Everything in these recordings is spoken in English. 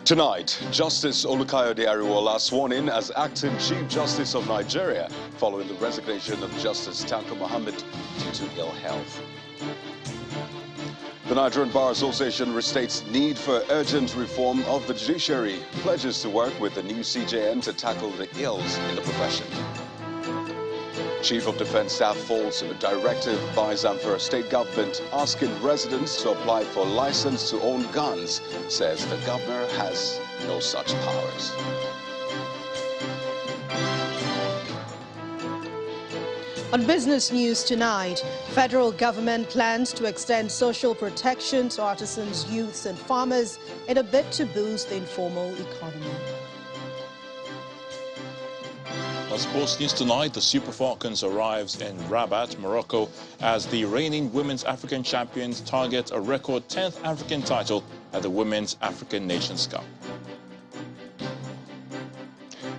Tonight, Justice Olukayode Ariwola sworn in as acting Chief Justice of Nigeria following the resignation of Justice Tanko Mohammed due to ill health. The Nigerian Bar Association restates need for urgent reform of the judiciary, pledges to work with the new CJN to tackle the ills in the profession. Chief of Defense Staff falls directive by Zamfara State Government asking residents to apply for license to own guns, says the governor has no such powers. On business news tonight, federal government plans to extend social protection to artisans, youths and farmers in a bid to boost the informal economy. On sports news tonight, the Super Falcons arrives in Rabat, Morocco, as the reigning Women's African champions target a record 10th African title at the Women's African Nations Cup.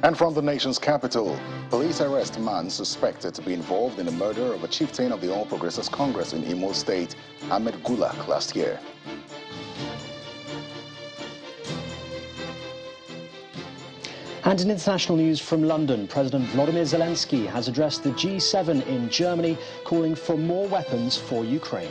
And from the nation's capital, police arrest man suspected to be involved in the murder of a chieftain of the All Progressives Congress in Imo State, Ahmed Gulak, last year. And in international news from London, President Volodymyr Zelensky has addressed the G7 in Germany, calling for more weapons for Ukraine.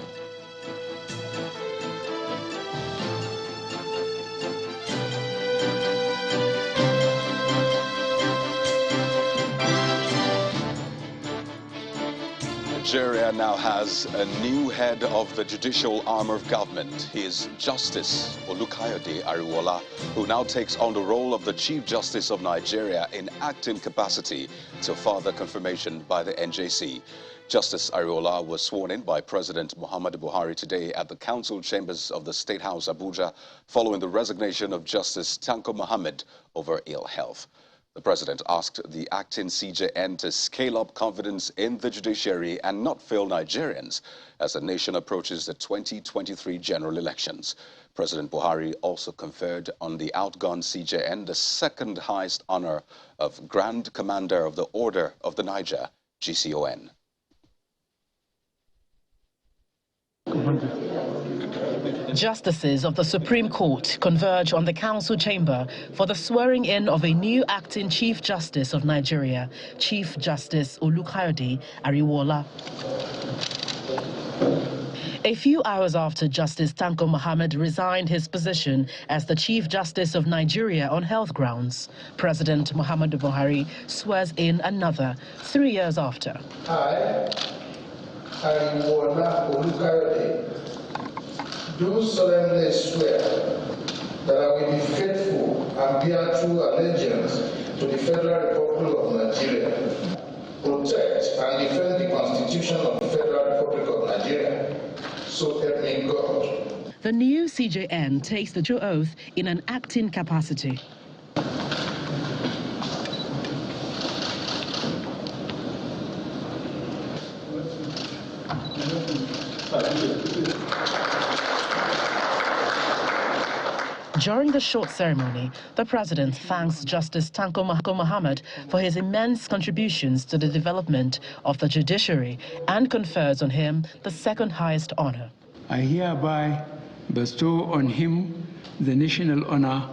Nigeria now has a new head of the judicial arm of government. He is Justice Olukayode Ariwola, who now takes on the role of the Chief Justice of Nigeria in acting capacity till further confirmation by the NJC. Justice Ariwola was sworn in by President Muhammadu Buhari today at the council chambers of the State House, Abuja, following the resignation of Justice Tanko Mohammed over ill health. The president asked the acting CJN to scale up confidence in the judiciary and not fail Nigerians as the nation approaches the 2023 general elections. President Buhari also conferred on the outgone CJN the second highest honor of Grand Commander of the Order of the Niger, GCON. Justices of the Supreme Court converge on the council chamber for the swearing-in of a new acting Chief Justice of Nigeria, Chief Justice Olukayode Ariwola. A few hours after Justice Tanko Mohammed resigned his position as the Chief Justice of Nigeria on health grounds, President Muhammadu Buhari swears in another 3 years after. I, Ariwola Olukayode, do solemnly swear that I will be faithful and bear true allegiance to the Federal Republic of Nigeria, protect and defend the Constitution of the Federal Republic of Nigeria, so help me God. The new CJN takes the true oath in an acting capacity. During the short ceremony, the president thanks Justice Tanko Mohammed for his immense contributions to the development of the judiciary and confers on him the second highest honor. I hereby bestow on him the national honor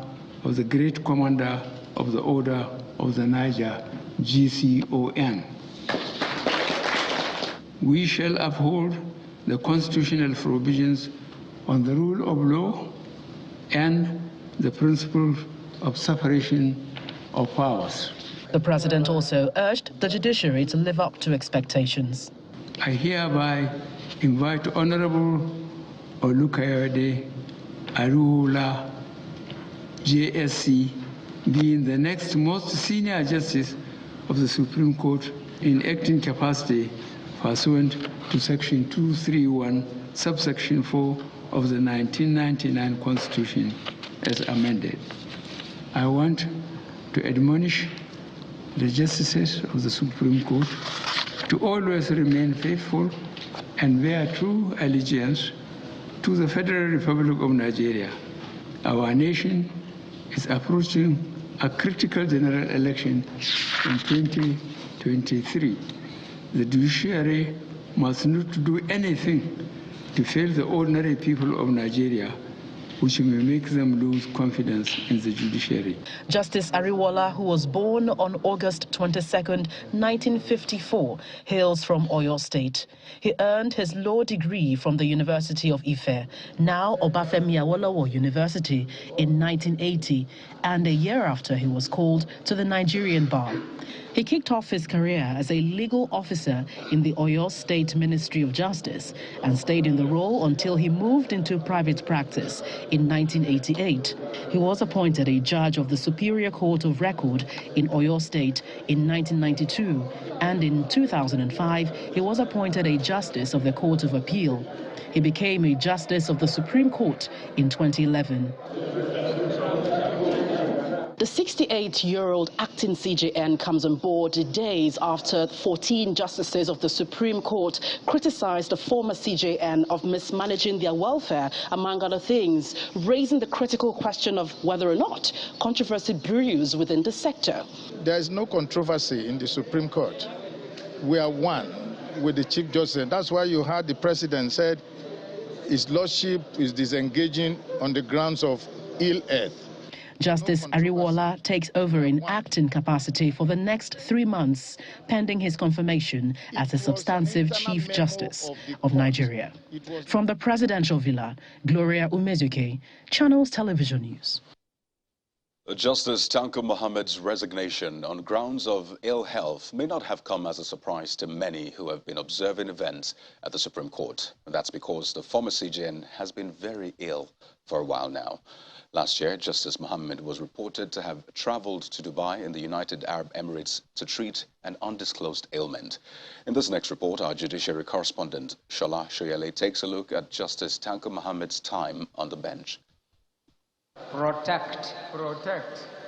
of the Great Commander of the Order of the Niger, GCON. We shall uphold the constitutional provisions on the rule of law and the principle of separation of powers. The president also urged the judiciary to live up to expectations. I hereby invite Honorable Olukayode Ariwola, JSC, being the next most senior justice of the Supreme Court in acting capacity pursuant to Section 231, subsection 4 of the 1999 Constitution as amended. I want to admonish the justices of the Supreme Court to always remain faithful and bear true allegiance to the Federal Republic of Nigeria. Our nation is approaching a critical general election in 2023. The judiciary must not do anything to fail the ordinary people of Nigeria which may make them lose confidence in the judiciary. Justice Ariwola, who was born on August 22nd, 1954, hails from Oyo State. He earned his law degree from the University of Ife, now Obafemi Awolowo University, in 1980, and a year after he was called to the Nigerian bar. He kicked off his career as a legal officer in the Oyo State Ministry of Justice and stayed in the role until he moved into private practice in 1988. He was appointed a judge of the Superior Court of Record in Oyo State in 1992, and in 2005, he was appointed a justice of the Court of Appeal. He became a justice of the Supreme Court in 2011. The 68-year-old acting CJN comes on board days after 14 justices of the Supreme Court criticized the former CJN of mismanaging their welfare, among other things, raising the critical question of whether or not controversy brews within the sector. There is no controversy in the Supreme Court. We are one with the Chief Justice, and that's why you heard the President said his Lordship is disengaging on the grounds of ill health. Justice Ariwola takes over in acting capacity for the next 3 months, pending his confirmation as a substantive Chief Justice of Nigeria. From the presidential villa, Gloria Umezuke, Channels Television News. Justice Tanko Mohammed's resignation on grounds of ill health may not have come as a surprise to many who have been observing events at the Supreme Court. And that's because the former CJN has been very ill for a while now. Last year, Justice Mohammed was reported to have traveled to Dubai in the United Arab Emirates to treat an undisclosed ailment. In this next report, our judiciary correspondent, Shola Shoyele, takes a look at Justice Tanko Mohammed's time on the bench. Protect,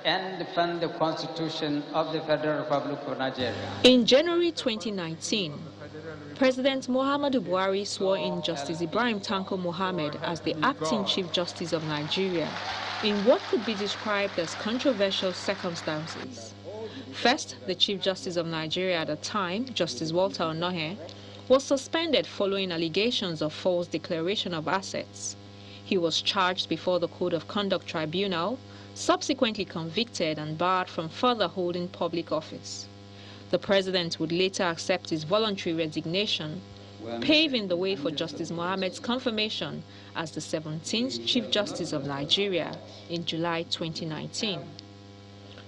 and defend the Constitution of the Federal Republic of Nigeria. In January 2019, President Muhammadu Buhari swore in Justice Ibrahim Tanko Mohammed as the acting Chief Justice of Nigeria in what could be described as controversial circumstances. First, the Chief Justice of Nigeria at the time, Justice Walter Onohe, was suspended following allegations of false declaration of assets. He was charged before the Code of Conduct Tribunal, subsequently convicted and barred from further holding public office. The president would later accept his voluntary resignation, paving the way for Justice Mohammed's confirmation as the 17th Chief Justice of Nigeria in July 2019.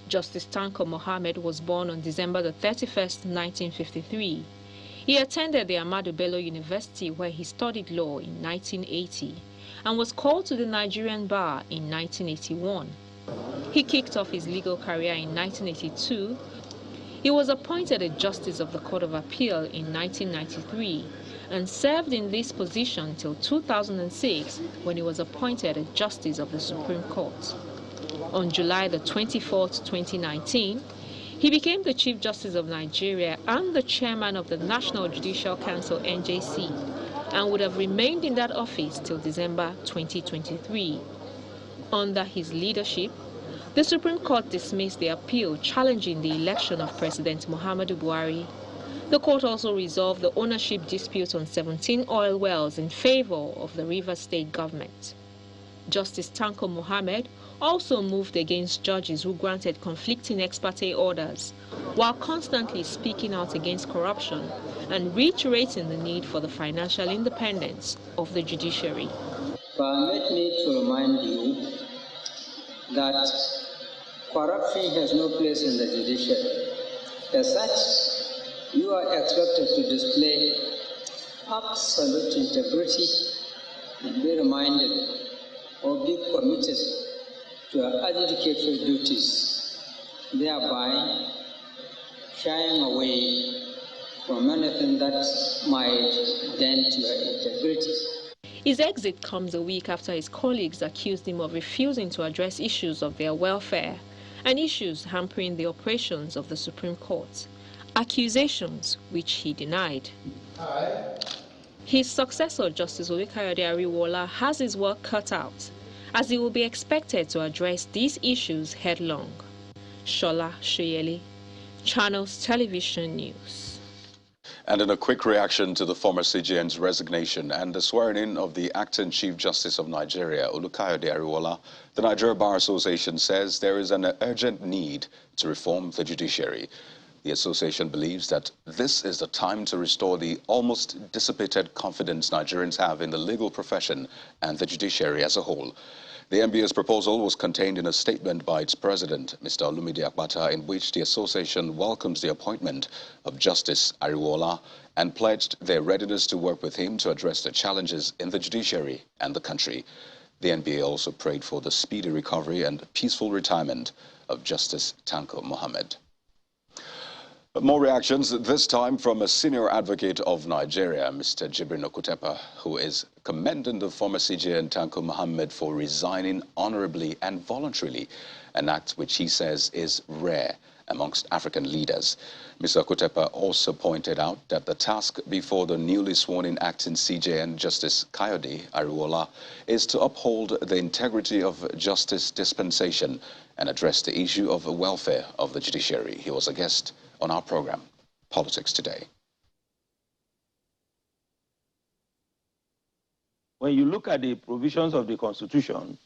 Justice Tanko Mohammed was born on December the 31st, 1953. He attended the Ahmadu Bello University, where he studied law in 1980 and was called to the Nigerian bar in 1981. He kicked off his legal career in 1982. He was appointed a Justice of the Court of Appeal in 1993 and served in this position till 2006, when he was appointed a Justice of the Supreme Court. On July the 24th, 2019, he became the Chief Justice of Nigeria and the Chairman of the National Judicial Council, NJC, and would have remained in that office till December 2023. Under his leadership, the Supreme Court dismissed the appeal challenging the election of President Muhammadu Buhari. The court also resolved the ownership dispute on 17 oil wells in favor of the Rivers State government. Justice Tanko Mohammed also moved against judges who granted conflicting ex parte orders, while constantly speaking out against corruption and reiterating the need for the financial independence of the judiciary. Permit me to remind you that corruption has no place in the judiciary. As such, you are expected to display absolute integrity and be reminded or be committed to your adjudicatory duties, thereby shying away from anything that might dent your integrity. His exit comes a week after his colleagues accused him of refusing to address issues of their welfare and issues hampering the operations of the Supreme Court, accusations which he denied. His successor, Justice Olukayode Ariwola, has his work cut out, as he will be expected to address these issues headlong. Shola Shoyele, Channels Television News. And in a quick reaction to the former CJN's resignation and the swearing-in of the acting Chief Justice of Nigeria, Olukayode Ariwola, the Nigeria Bar Association says there is an urgent need to reform the judiciary. The association believes that this is the time to restore the almost dissipated confidence Nigerians have in the legal profession and the judiciary as a whole. The NBA's proposal was contained in a statement by its president, Mr. Olumide Akpata, in which the association welcomes the appointment of Justice Ariwola and pledged their readiness to work with him to address the challenges in the judiciary and the country. The NBA also prayed for the speedy recovery and peaceful retirement of Justice Tanko Mohammed. But more reactions, this time from a senior advocate of Nigeria, Mr. Jibrin Okutepa, who is commending the former CJN Tanko Mohammed for resigning honorably and voluntarily, an act which he says is rare amongst African leaders. Mr. Okutepa also pointed out that the task before the newly sworn-in acting CJN Justice Kayode Ariwola is to uphold the integrity of justice dispensation and address the issue of the welfare of the judiciary. He was a guest on our program, Politics Today. When you look at the provisions of the Constitution,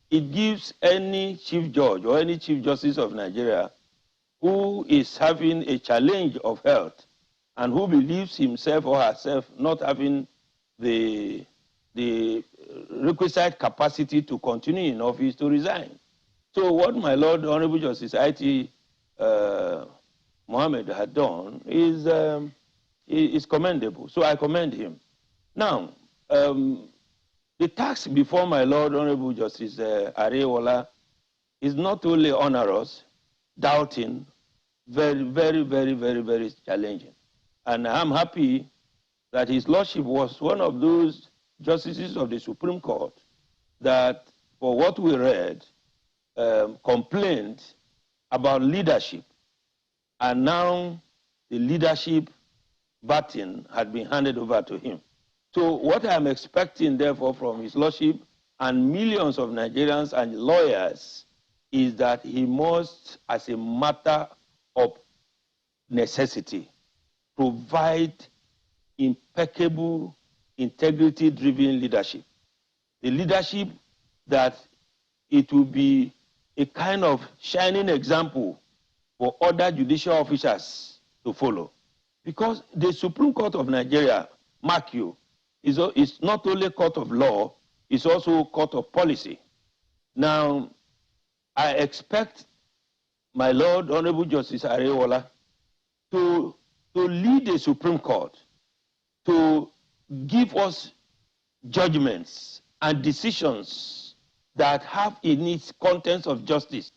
it gives any Chief Judge or any Chief Justice of Nigeria who is having a challenge of health and who believes himself or herself not having the requisite capacity to continue in office to resign. So what my Lord Honorable Justice I.T. Mohammed had done is commendable. So I commend him. Now, the task before my Lord Honorable Justice Ariwola is not only onerous, doubting, very, very, very, very, very challenging. And I'm happy that his lordship was one of those justices of the Supreme Court that, for what we read, complained about leadership. And now the leadership baton had been handed over to him. So what I'm expecting, therefore, from his lordship and millions of Nigerians and lawyers is that he must, as a matter of necessity, provide impeccable, integrity-driven leadership. The leadership that it will be a kind of shining example for other judicial officers to follow. Because the Supreme Court of Nigeria, mark you, is not only a court of law, it's also a court of policy. Now, I expect my Lord Honorable Justice Ariwola to lead the Supreme Court, to give us judgments and decisions that have in its contents of justice.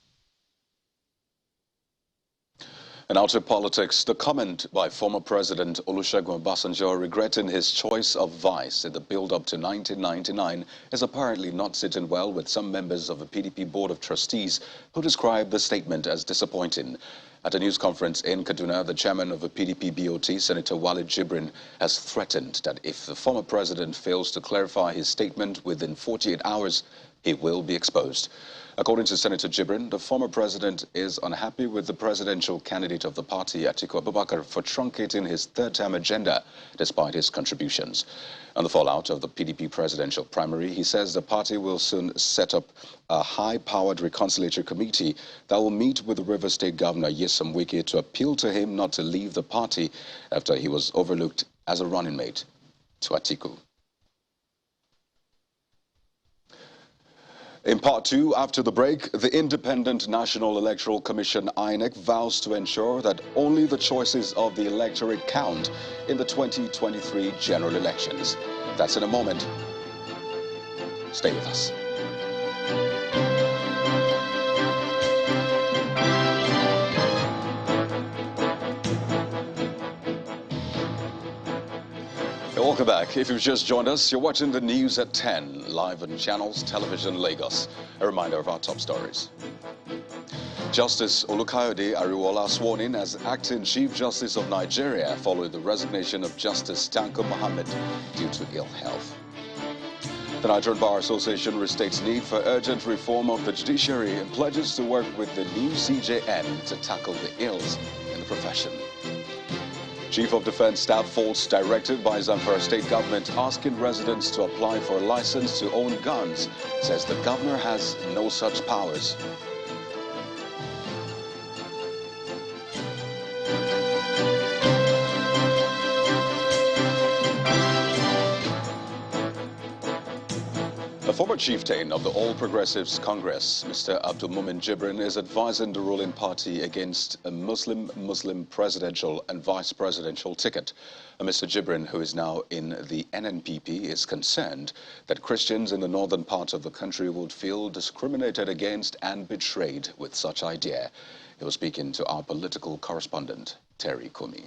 And out of politics, the comment by former President Olusegun Obasanjo regretting his choice of vice in the build-up to 1999 is apparently not sitting well with some members of the PDP Board of Trustees who describe the statement as disappointing. At a news conference in Kaduna, the chairman of the PDP BOT, Senator Walid Jibrin, has threatened that if the former president fails to clarify his statement within 48 hours, he will be exposed. According to Senator Jibrin, the former president is unhappy with the presidential candidate of the party, Atiku Abubakar, for truncating his third-term agenda despite his contributions. On the fallout of the PDP presidential primary, he says the party will soon set up a high-powered reconciliatory committee that will meet with the River State Governor Nyesom Wike to appeal to him not to leave the party after he was overlooked as a running mate to Atiku. In part two, after the break, the Independent National Electoral Commission, INEC, vows to ensure that only the choices of the electorate count in the 2023 general elections. That's in a moment. Stay with us. Welcome back. If you've just joined us, you're watching the news at 10, live on Channels Television Lagos. A reminder of our top stories. Justice Olukayode Ariwola sworn in as acting Chief Justice of Nigeria following the resignation of Justice Tanko Mohammed due to ill health. The Nigerian Bar Association restates need for urgent reform of the judiciary and pledges to work with the new CJN to tackle the ills in the profession. Chief of Defense Staff faults directive by Zamfara State government asking residents to apply for a license to own guns. Says the governor has no such powers. The former chieftain of the All Progressives Congress, Mr. Abdul Mumin Jibrin, is advising the ruling party against a Muslim presidential and vice presidential ticket. Mr. Jibrin, who is now in the NNPP, is concerned that Christians in the northern part of the country would feel discriminated against and betrayed with such idea. He was speaking to our political correspondent, Terry Kumi.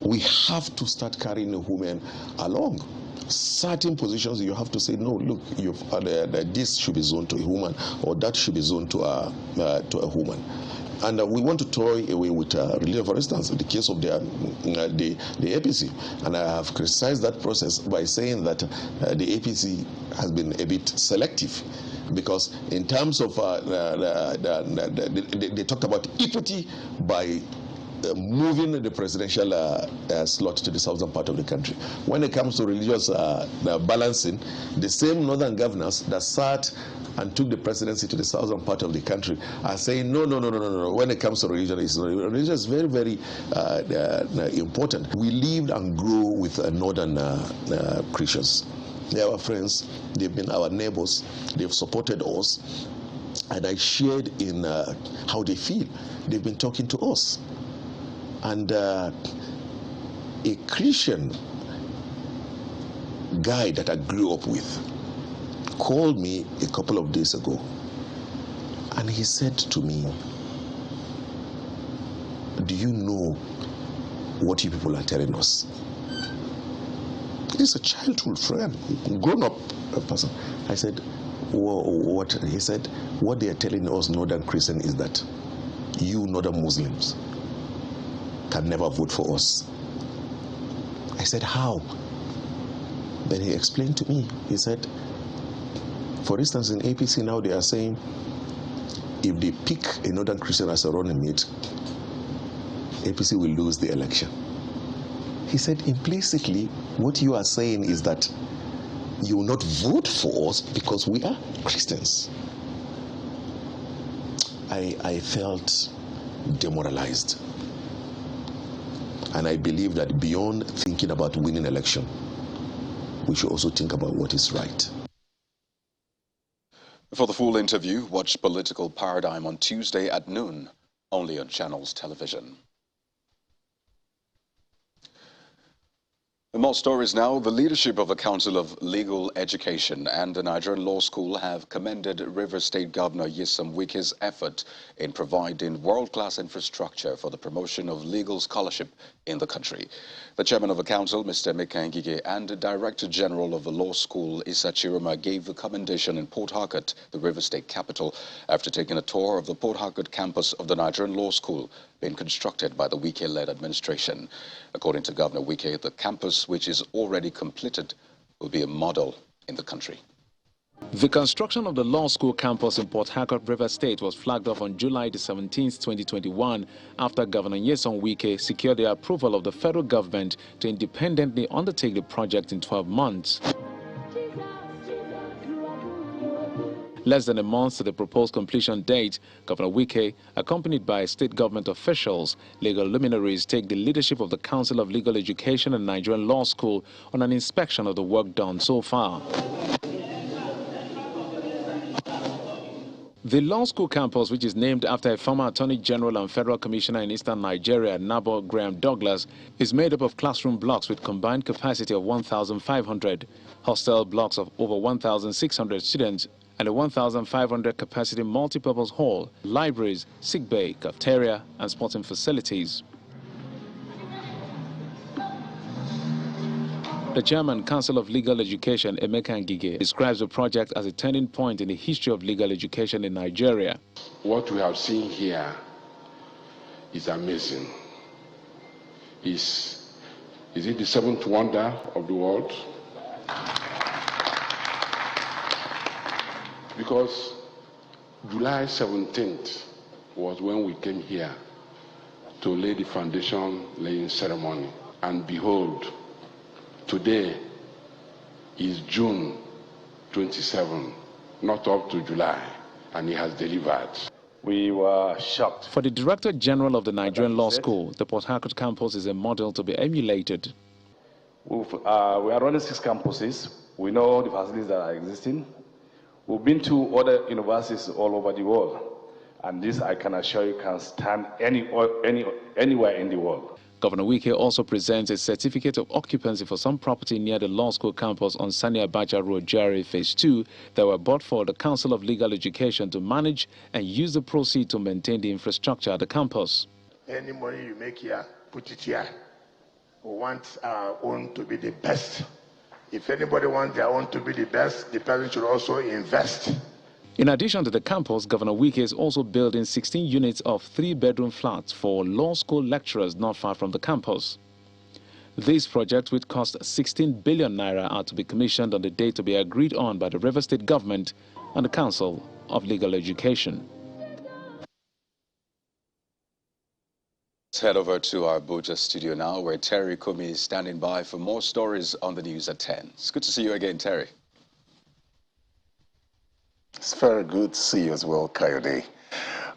We have to start carrying the women along. Certain positions you have to say, no, look, this should be zoned to a woman, or that should be zoned to a woman. And we want to toy away with religion, for instance, in the case of the APC. And I have criticized that process by saying that the APC has been a bit selective, because in terms of, they talked about equity by moving the presidential slot to the southern part of the country. When it comes to religious balancing, the same northern governors that sat and took the presidency to the southern part of the country are saying, no. When it comes to religion, religion is very, very important. We lived and grew with northern Christians. They are our friends. They've been our neighbors. They've supported us. And I shared in how they feel. They've been talking to us. And a Christian guy that I grew up with called me a couple of days ago, and he said to me, do you know what you people are telling us? He's a childhood friend, grown-up person. I said, what? He said, what they are telling us, northern Christian, is that you northern Muslims can never vote for us. I said, how? Then he explained to me. He said, for instance, in APC now they are saying, if they pick a northern Christian as a running mate, APC will lose the election. He said, implicitly, what you are saying is that you will not vote for us because we are Christians. I felt demoralized. And I believe that beyond thinking about winning election, we should also think about what is right. For the full interview, watch Political Paradigm on Tuesday at noon, only on Channels Television. More stories now. The leadership of the Council of Legal Education and the Nigerian Law School have commended Rivers State Governor Nyesom Wike's effort in providing world-class infrastructure for the promotion of legal scholarship in the country. The chairman of the council, Mr. Emeka Ngige, and the director general of the law school, Issa Chiroma, gave the commendation in Port Harcourt, the Rivers State capital, after taking a tour of the Port Harcourt campus of the Nigerian Law School, being constructed by the Wike-led administration. According to Governor Wike, the campus, which is already completed, will be a model in the country. The construction of the law school campus in Port Harcourt, Rivers State was flagged off on July the 17th, 2021, after Governor Nyesom Wike secured the approval of the federal government to independently undertake the project in 12 months. Less than a month to the proposed completion date, Governor Wike, accompanied by state government officials, legal luminaries, take the leadership of the Council of Legal Education and Nigerian Law School on an inspection of the work done so far. The law school campus, which is named after a former Attorney General and Federal Commissioner in Eastern Nigeria, Nabo Graham Douglas, is made up of classroom blocks with combined capacity of 1,500, hostel blocks of over 1,600 students, and a 1,500 capacity multipurpose hall, libraries, sick bay, cafeteria, and sporting facilities. The Chairman, Council of Legal Education, Emeka Ngige, describes the project as a turning point in the history of legal education in Nigeria. What we have seen here is amazing. Is it the seventh wonder of the world? Because July 17th was when we came here to lay the foundation laying ceremony. And behold, today is June 27, not up to July, and he has delivered. We were shocked. For the Director General of the Nigerian Law School, the Port Harcourt campus is a model to be emulated. We are running 6 campuses. We know the facilities that are existing. We've been to other universities all over the world, and this, I can assure you, can stand anywhere in the world. Governor Wike also presents a certificate of occupancy for some property near the law school campus on Sani Abacha Road, Jare Phase 2, that were bought for the Council of Legal Education to manage and use the proceeds to maintain the infrastructure at the campus. Any money you make here, put it here. We want our own to be the best. If anybody wants their own to be the best, the person should also invest. In addition to the campus, Governor Wike is also building 16 units of 3-bedroom flats for law school lecturers not far from the campus. These projects, which cost 16 billion naira, are to be commissioned on the date to be agreed on by the River State government and the Council of Legal Education. Let's head over to our Abuja studio now, where Terry Kumi is standing by for more stories on the news at 10. It's good to see you again, Terry. It's very good to see you as well, Coyote.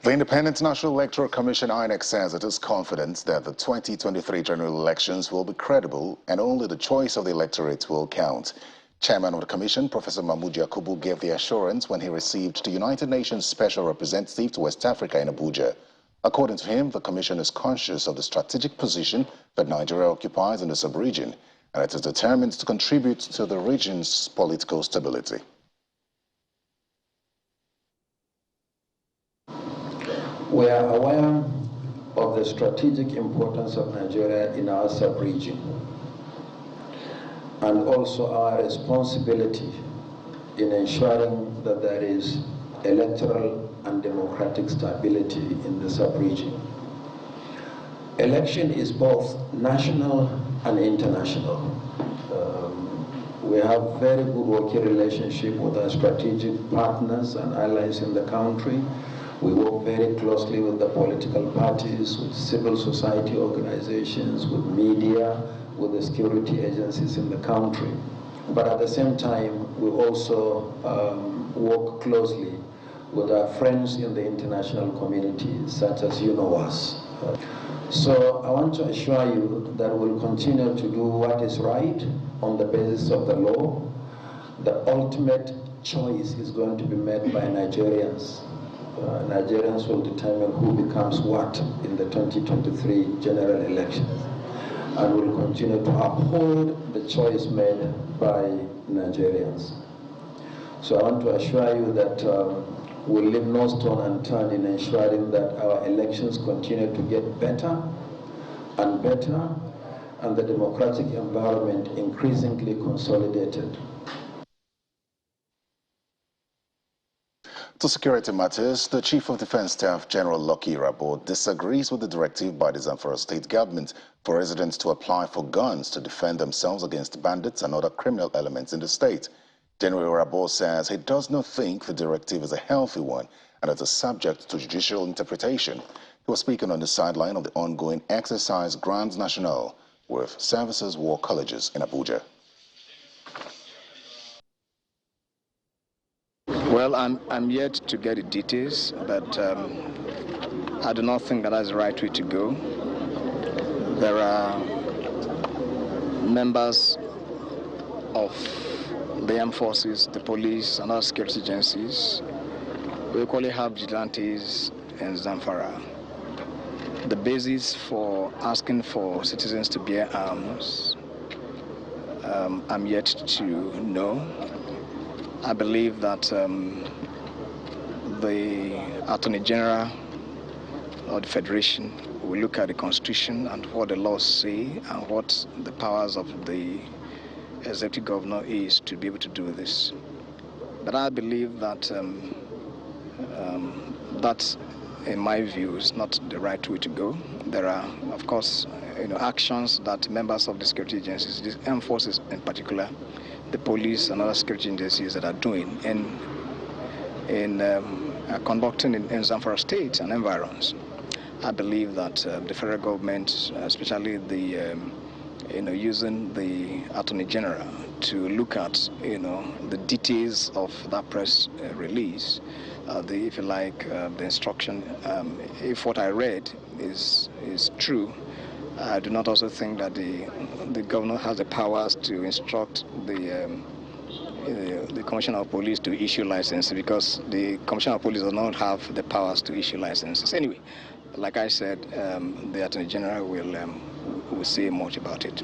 The Independent National Electoral Commission, INEC, says it is confident that the 2023 general elections will be credible and only the choice of the electorate will count. Chairman of the Commission, Professor Mahmoud Yakubu, gave the assurance when he received the United Nations Special Representative to West Africa in Abuja. According to him, the Commission is conscious of the strategic position that Nigeria occupies in the sub-region, and it is determined to contribute to the region's political stability. We are aware of the strategic importance of Nigeria in our sub-region, and also our responsibility in ensuring that there is electoral and democratic stability in the sub-region. Election is both national and international. We have very good working relationship with our strategic partners and allies in the country. We work very closely with the political parties, with civil society organizations, with media, with the security agencies in the country. But at the same time, we also work closely with our friends in the international community, such as UNOWAS. So I want to assure you that we'll continue to do what is right on the basis of the law. The ultimate choice is going to be made by Nigerians. Nigerians will determine who becomes what in the 2023 general elections. And we'll continue to uphold the choice made by Nigerians. So I want to assure you that we'll leave no stone unturned in ensuring that our elections continue to get better and better, and the democratic environment increasingly consolidated. To security matters, the Chief of Defense Staff, General Lucky Irabor, disagrees with the directive by the Zamfara state government for residents to apply for guns to defend themselves against bandits and other criminal elements in the state. General Irabor says he does not think the directive is a healthy one and it is subject to judicial interpretation. He was speaking on the sideline of the ongoing exercise Grand National with Services War Colleges in Abuja. Well, I'm yet to get the details, but I do not think that that's the right way to go. There are members of the armed forces, the police, and other security agencies. We equally have vigilantes in Zamfara. The basis for asking for citizens to bear arms, I'm yet to know. I believe that the Attorney General of the Federation will look at the Constitution and what the laws say and what the powers of the Executive Governor is to be able to do this. But I believe that that, in my view, is not the right way to go. There are, of course, actions that members of the security agencies, the armed forces in particular, the police and other security agencies that are doing in conducting in Zamfara state and environs. I believe that the federal government, especially the using the Attorney General to look at the details of that press release, if you like, the instruction. If what I read is true, I do not also think that the governor has the powers to instruct the Commissioner of Police to issue licenses, because the Commissioner of Police does not have the powers to issue licenses. Anyway, like I said, the Attorney General will say much about it.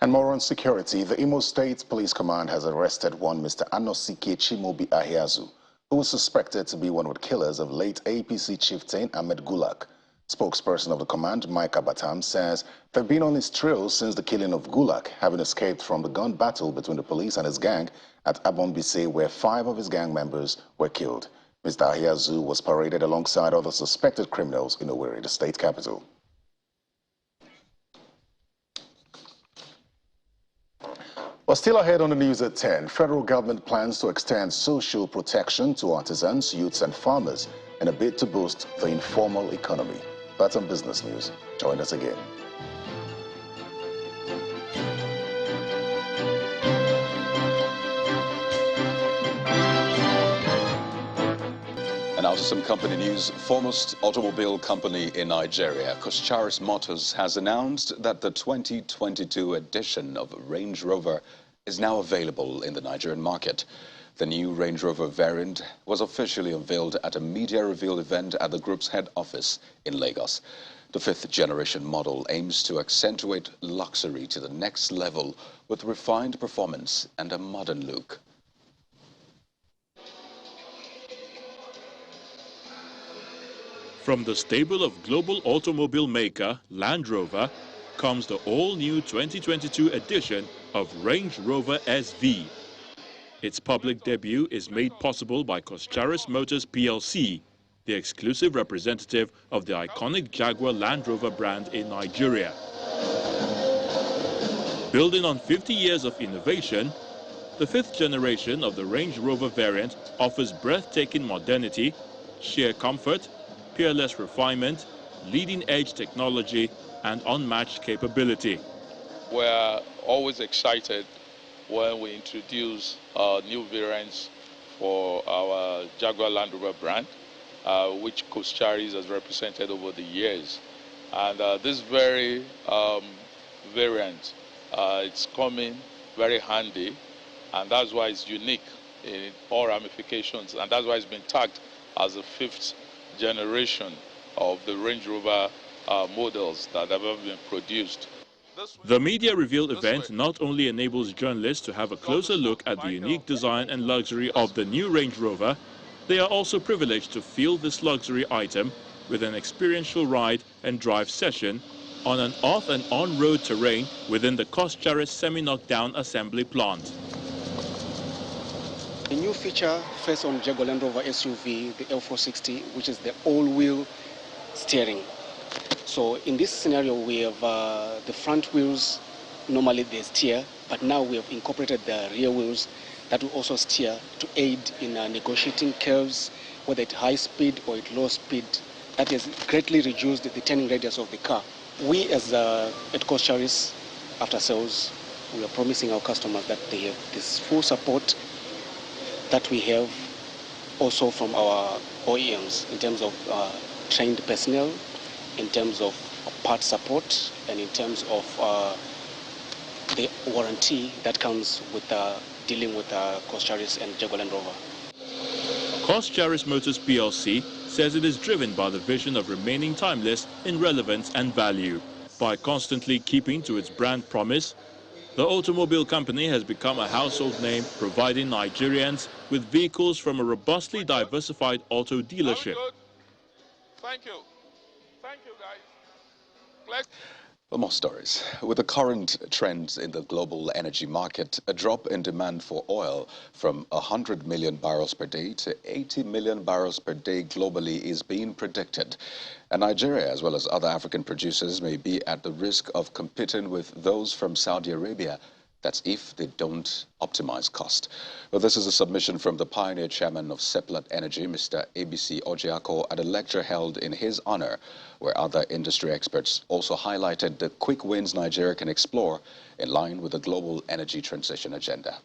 And more on security, the Imo State Police Command has arrested one Mr. Anosike Chimobi Ahiazu, who was suspected to be one of the killers of late APC chieftain Ahmed Gulak. Spokesperson of the command, Mike Abatam, says they've been on his trail since the killing of Gulak, having escaped from the gun battle between the police and his gang at Abombise, where 5 of his gang members were killed. Mr. Ahiazu was paraded alongside other suspected criminals in Owerri, the state capital. Well, still ahead on the news at 10, federal government plans to extend social protection to artisans, youths and farmers in a bid to boost the informal economy. That's on Business News. Join us again. And now to some company news. Foremost automobile company in Nigeria, Coscharis Motors, has announced that the 2022 edition of Range Rover is now available in the Nigerian market. The new Range Rover variant was officially unveiled at a media reveal event at the group's head office in Lagos. The 5th generation model aims to accentuate luxury to the next level with refined performance and a modern look. From the stable of global automobile maker Land Rover comes the all-new 2022 edition of Range Rover SV. Its public debut is made possible by Coscharis Motors PLC, the exclusive representative of the iconic Jaguar Land Rover brand in Nigeria. Building on 50 years of innovation, the 5th generation of the Range Rover variant offers breathtaking modernity, sheer comfort, peerless refinement, leading-edge technology, and unmatched capability. We're always excited when we introduce new variants for our Jaguar Land Rover brand, which Coscharis has represented over the years. And this very variant, it's coming very handy, and that's why it's unique in all ramifications, and that's why it's been tagged as the 5th generation of the Range Rover models that have ever been produced. The media reveal event not only enables journalists to have a closer look at the unique design and luxury of the new Range Rover, they are also privileged to feel this luxury item with an experiential ride and drive session on an off and on-road terrain within the Coscharis semi-knockdown assembly plant. The new feature first on Jaguar Land Rover SUV, the L460, which is the all-wheel steering. So in this scenario, we have the front wheels, normally they steer, but now we have incorporated the rear wheels that will also steer to aid in negotiating curves, whether at high speed or at low speed. That has greatly reduced the turning radius of the car. We as at Coscharis after sales, we are promising our customers that they have this full support that we have also from our OEMs in terms of trained personnel, in terms of part support, and in terms of the warranty that comes with dealing with Coscharis and Jaguar Land Rover. Coscharis Motors PLC says it is driven by the vision of remaining timeless in relevance and value. By constantly keeping to its brand promise, the automobile company has become a household name, providing Nigerians with vehicles from a robustly diversified auto dealership. Thank you. Thank you, guys. Well, more stories. With the current trends in the global energy market, a drop in demand for oil from 100 million barrels per day to 80 million barrels per day globally is being predicted. And Nigeria, as well as other African producers, may be at the risk of competing with those from Saudi Arabia That's if they don't optimize cost. Well, this is a submission from the pioneer chairman of Seplat Energy, Mr. ABC Ojiako, at a lecture held in his honor, where other industry experts also highlighted the quick wins Nigeria can explore in line with the global energy transition agenda.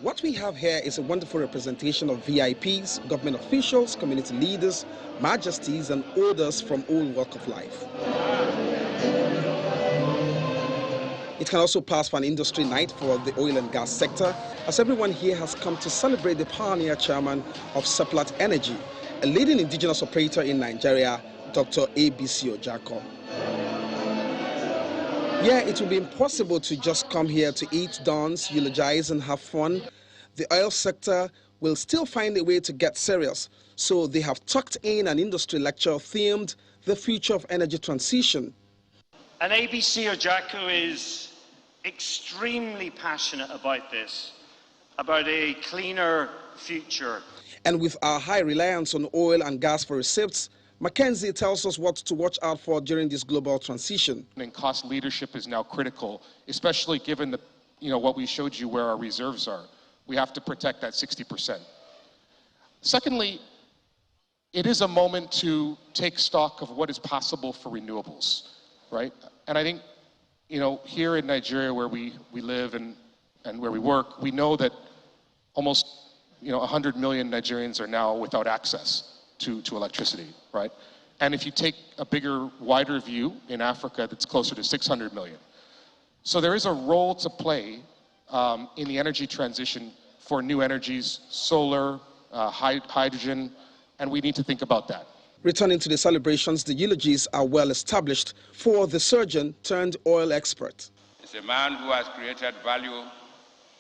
What we have here is a wonderful representation of VIPs, government officials, community leaders, majesties, and others from all walks of life. It can also pass for an industry night for the oil and gas sector, as everyone here has come to celebrate the pioneer chairman of Seplat Energy, a leading indigenous operator in Nigeria, Dr. ABC Ojiako. Yeah, it will be impossible to just come here to eat, dance, eulogize, and have fun. The oil sector will still find a way to get serious, so they have tucked in an industry lecture themed The Future of Energy Transition. And ABC Ojiako is extremely passionate about this, about a cleaner future. And with our high reliance on oil and gas for receipts, Mackenzie tells us what to watch out for during this global transition. And cost leadership is now critical, especially given the, what we showed you where our reserves are. We have to protect that 60%. Secondly, it is a moment to take stock of what is possible for renewables, right? And I think, here in Nigeria where we live and where we work, we know that almost 100 million Nigerians are now without access to electricity, right? And if you take a bigger, wider view in Africa, that's closer to 600 million. So there is a role to play in the energy transition for new energies, solar, hydrogen, and we need to think about that. Returning to the celebrations, the eulogies are well established for the surgeon turned oil expert. It's a man who has created value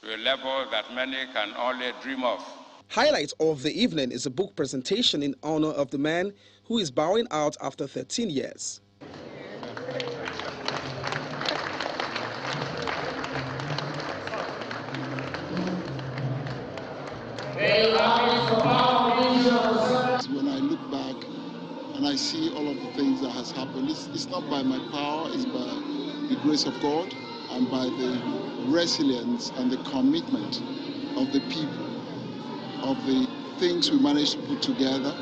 to a level that many can only dream of. Highlight of the evening is a book presentation in honor of the man who is bowing out after 13 years. When I look back and I see all of the things that has happened, it's not by my power, it's by the grace of God and by the resilience and the commitment of the people, of the things we managed to put together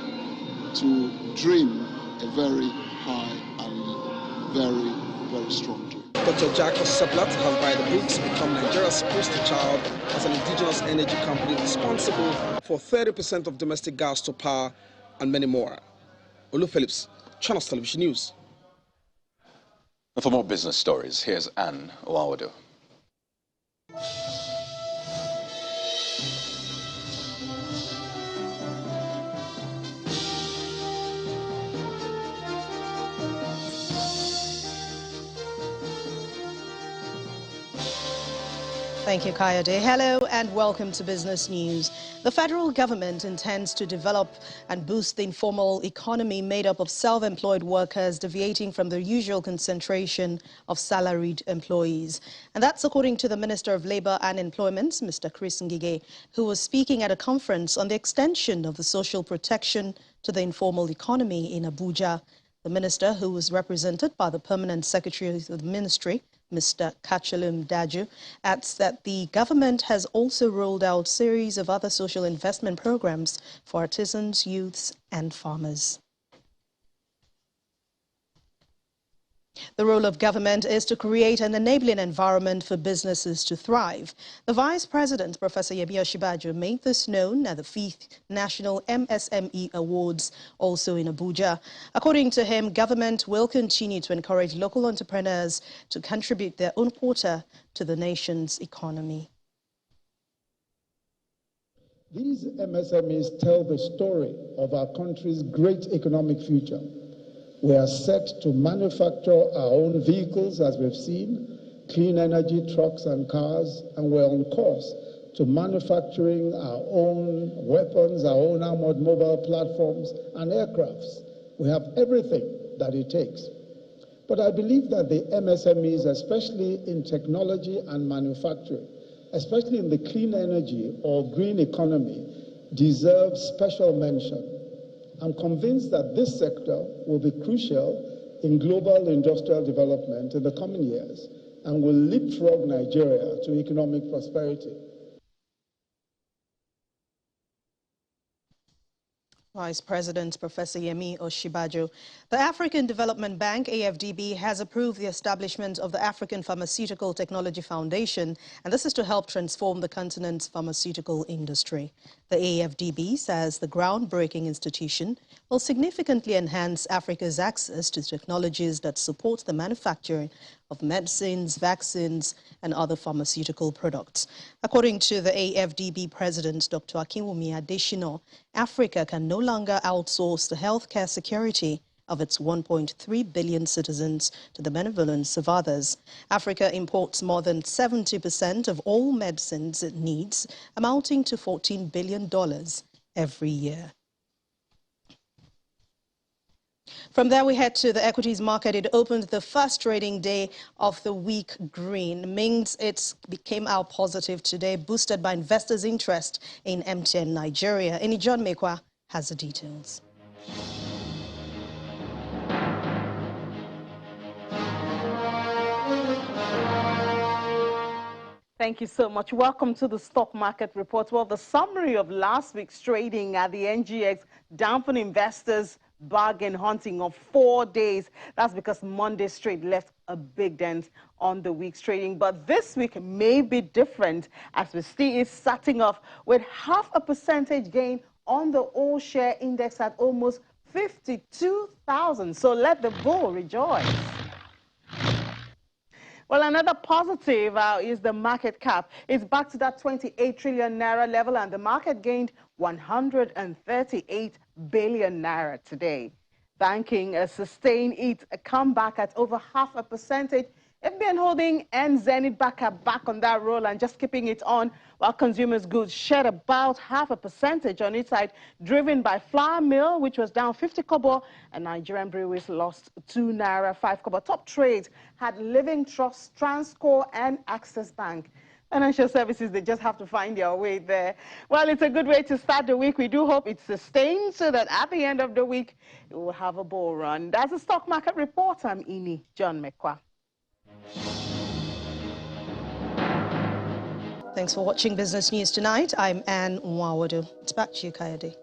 to dream a very high and very, very strong dream. Dr. Ojiako Seplat has, by the books, become Nigeria's poster child as an indigenous energy company responsible for 30% of domestic gas to power and many more. Olu Phillips, Channels Television News. And for more business stories, here's Anne Owawado. Thank you, Kayode. Hello and welcome to Business News. The federal government intends to develop and boost the informal economy made up of self-employed workers deviating from the usual concentration of salaried employees. And that's according to the Minister of Labour and Employment, Mr. Chris Ngige, who was speaking at a conference on the extension of the social protection to the informal economy in Abuja. The minister, who was represented by the Permanent Secretary of the Ministry, Mr. Kachalum Daju, adds that the government has also rolled out a series of other social investment programs for artisans, youths and farmers. The role of government is to create an enabling environment for businesses to thrive. The Vice President, Professor Yemi Osinbajo, made this known at the 5th National MSME Awards, also in Abuja. According to him, government will continue to encourage local entrepreneurs to contribute their own quota to the nation's economy. These MSMEs tell the story of our country's great economic future. We are set to manufacture our own vehicles, as we've seen, clean energy trucks and cars, and we're on course to manufacturing our own weapons, our own armored mobile platforms and aircrafts. We have everything that it takes. But I believe that the MSMEs, especially in technology and manufacturing, especially in the clean energy or green economy, deserve special mention. I'm convinced that this sector will be crucial in global industrial development in the coming years, and will leapfrog Nigeria to economic prosperity. Vice President Professor Yemi Oshibajo. The African Development Bank, AFDB, has approved the establishment of the African Pharmaceutical Technology Foundation, and this is to help transform the continent's pharmaceutical industry. The AFDB says the groundbreaking institution will significantly enhance Africa's access to technologies that support the manufacturing of medicines, vaccines, and other pharmaceutical products. According to the AFDB president, Dr. Akinwumi Adesina, Africa can no longer outsource the healthcare security of its 1.3 billion citizens to the benevolence of others. Africa imports more than 70% of all medicines it needs, amounting to $14 billion every year. From there, we head to the equities market. It opened the first trading day of the week green. Means it came out positive today, boosted by investors' interest in MTN Nigeria. John Mekwa has the details. Thank you so much. Welcome to the Stock Market Report. Well, the summary of last week's trading at the NGX dampened investors' bargain hunting of 4 days. That's because Monday's trade left a big dent on the week's trading. But this week may be different, as we see it starting off with 0.5% gain on the all-share index at almost 52,000. So let the bull rejoice. Well, another positive is the market cap. It's back to that 28 trillion naira level, and the market gained 138 billion naira today. Banking sustained its comeback at over 0.5%. FBN Holding and Zenith back on that roll and just keeping it on, while consumers' goods shed about 0.5% on its side, driven by flour mill, which was down 50 kobo, and Nigerian breweries lost 2 naira 5 kobo. Top trades had Living Trust, Transcorp, and Access Bank. Financial services, they just have to find their way there. Well, it's a good way to start the week. We do hope it's sustained so that at the end of the week, we will have a bull run. That's a stock market report. I'm John Mekwa. Thanks for watching Business News Tonight. I'm Anne Nwawadu. It's back to you, Kayode.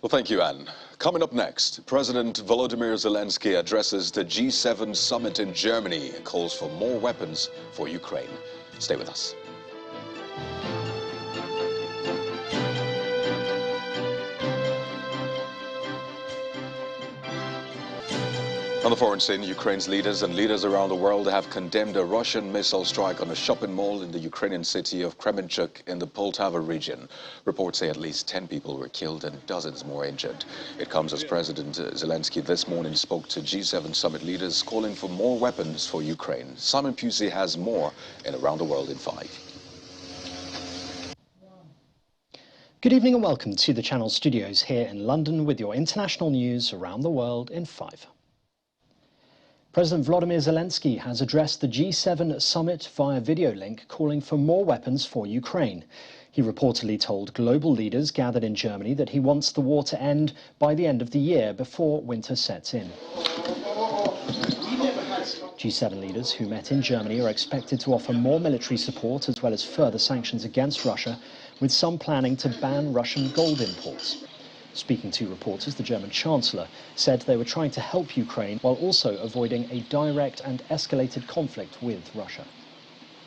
Well, thank you, Anne. Coming up next, President Volodymyr Zelensky addresses the G7 summit in Germany and calls for more weapons for Ukraine. Stay with us. On the foreign scene, Ukraine's leaders and leaders around the world have condemned a Russian missile strike on a shopping mall in the Ukrainian city of Kremenchuk in the Poltava region. Reports say at least 10 people were killed and dozens more injured. It comes as President Zelensky this morning spoke to G7 summit leaders calling for more weapons for Ukraine. Simon Pusey has more in Around the World in 5. Good evening and welcome to the Channel studios here in London with your international news around the world in 5. President Volodymyr Zelensky has addressed the G7 summit via video link, calling for more weapons for Ukraine. He reportedly told global leaders gathered in Germany that he wants the war to end by the end of the year before winter sets in. G7 leaders who met in Germany are expected to offer more military support as well as further sanctions against Russia, with some planning to ban Russian gold imports. Speaking to reporters, the German Chancellor said they were trying to help Ukraine while also avoiding a direct and escalated conflict with Russia.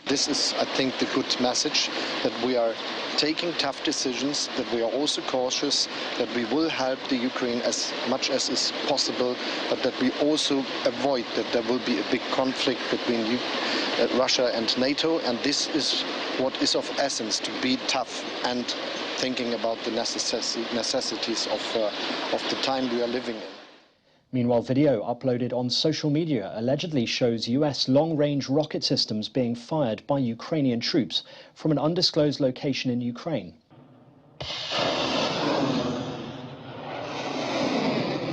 This is, I think, the good message, that we are taking tough decisions, that we are also cautious, that we will help the Ukraine as much as is possible, but that we also avoid that there will be a big conflict between Russia and NATO. And this is what is of essence, to be tough and thinking about the necessities of the time we are living in. Meanwhile, video uploaded on social media allegedly shows US long-range rocket systems being fired by Ukrainian troops from an undisclosed location in Ukraine.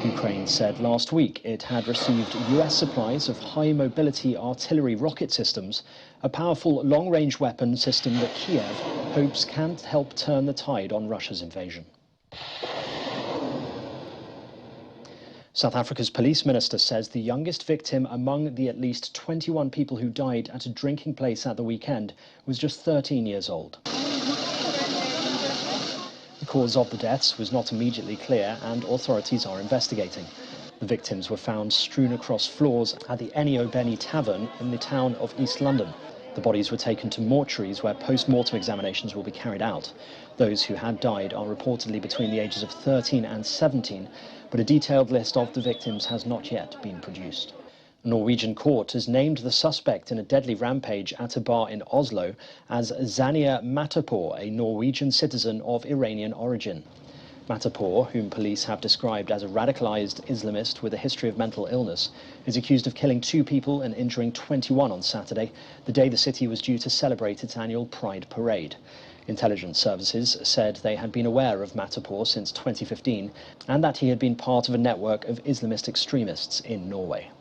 Ukraine said last week it had received US supplies of high-mobility artillery rocket systems, a powerful long-range weapon system that Kiev hopes can help turn the tide on Russia's invasion. South Africa's police minister says the youngest victim among the at least 21 people who died at a drinking place at the weekend was just 13 years old. The cause of the deaths was not immediately clear and authorities are investigating. The victims were found strewn across floors at the Ennio Benny Tavern in the town of East London. The bodies were taken to mortuaries where post-mortem examinations will be carried out. Those who had died are reportedly between the ages of 13 and 17, but a detailed list of the victims has not yet been produced. A Norwegian court has named the suspect in a deadly rampage at a bar in Oslo as Zania Matapour, a Norwegian citizen of Iranian origin. Matapour, whom police have described as a radicalized Islamist with a history of mental illness, is accused of killing 2 people and injuring 21 on Saturday, the day the city was due to celebrate its annual Pride Parade. Intelligence services said they had been aware of Matapour since 2015 and that he had been part of a network of Islamist extremists in Norway.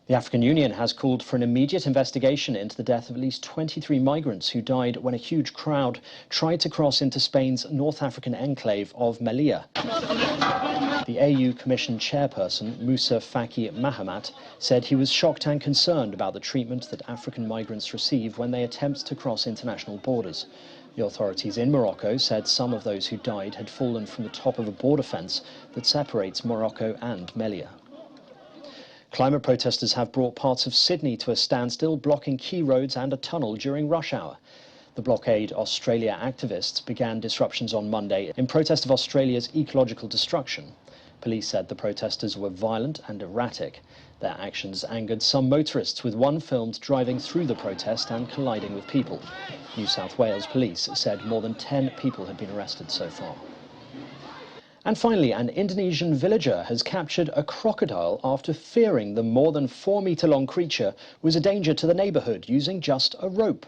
The African Union has called for an immediate investigation into the death of at least 23 migrants who died when a huge crowd tried to cross into Spain's North African enclave of Melilla. The AU Commission chairperson, Moussa Faki Mahamat, said he was shocked and concerned about the treatment that African migrants receive when they attempt to cross international borders. The authorities in Morocco said some of those who died had fallen from the top of a border fence that separates Morocco and Melilla. Climate protesters have brought parts of Sydney to a standstill, blocking key roads and a tunnel during rush hour. The Blockade Australia activists began disruptions on Monday in protest of Australia's ecological destruction. Police said the protesters were violent and erratic. Their actions angered some motorists, with one filmed driving through the protest and colliding with people. New South Wales police said more than 10 people had been arrested so far. And finally, an Indonesian villager has captured a crocodile after fearing the more than 4-metre-long creature was a danger to the neighbourhood using just a rope.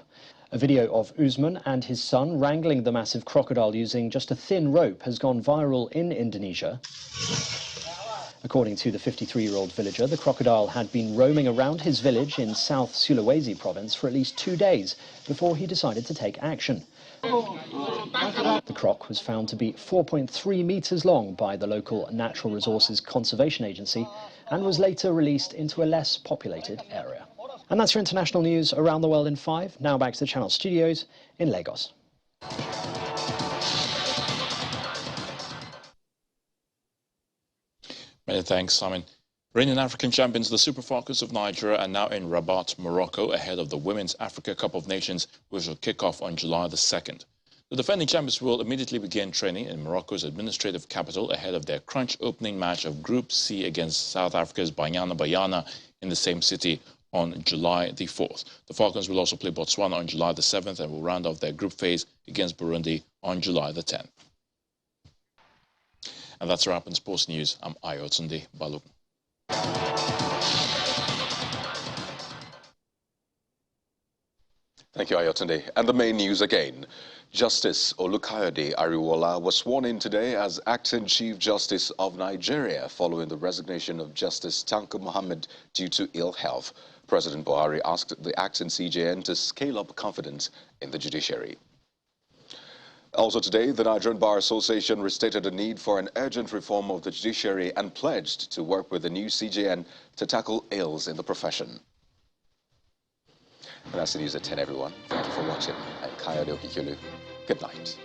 A video of Usman and his son wrangling the massive crocodile using just a thin rope has gone viral in Indonesia. According to the 53-year-old villager, the crocodile had been roaming around his village in South Sulawesi province for at least 2 days before he decided to take action. The croc was found to be 4.3 metres long by the local Natural Resources Conservation Agency and was later released into a less populated area. And that's your international news around the world in 5. Now back to the Channel studios in Lagos. Many thanks, Simon. Reigning African champions, the Super Falcons of Nigeria, are now in Rabat, Morocco, ahead of the Women's Africa Cup of Nations, which will kick off on July the 2nd. The defending champions will immediately begin training in Morocco's administrative capital ahead of their crunch opening match of Group C against South Africa's Banyana Banyana in the same city on July the 4th. The Falcons will also play Botswana on July the 7th and will round off their group phase against Burundi on July the 10th. And that's a wrap in sports news. I'm Ayotunde Balogun. Thank you, Ayotunde. And the main news again. Justice Olukayode Ariwola was sworn in today as Acting Chief Justice of Nigeria following the resignation of Justice Tanko Mohammed due to ill health. President Buhari asked the acting CJN to scale up confidence in the judiciary. Also today, the Nigerian Bar Association restated the need for an urgent reform of the judiciary and pledged to work with the new CJN to tackle ills in the profession. And that's the news at 10, everyone. Thank you for watching. I'm Kayode Okikulu. Good night.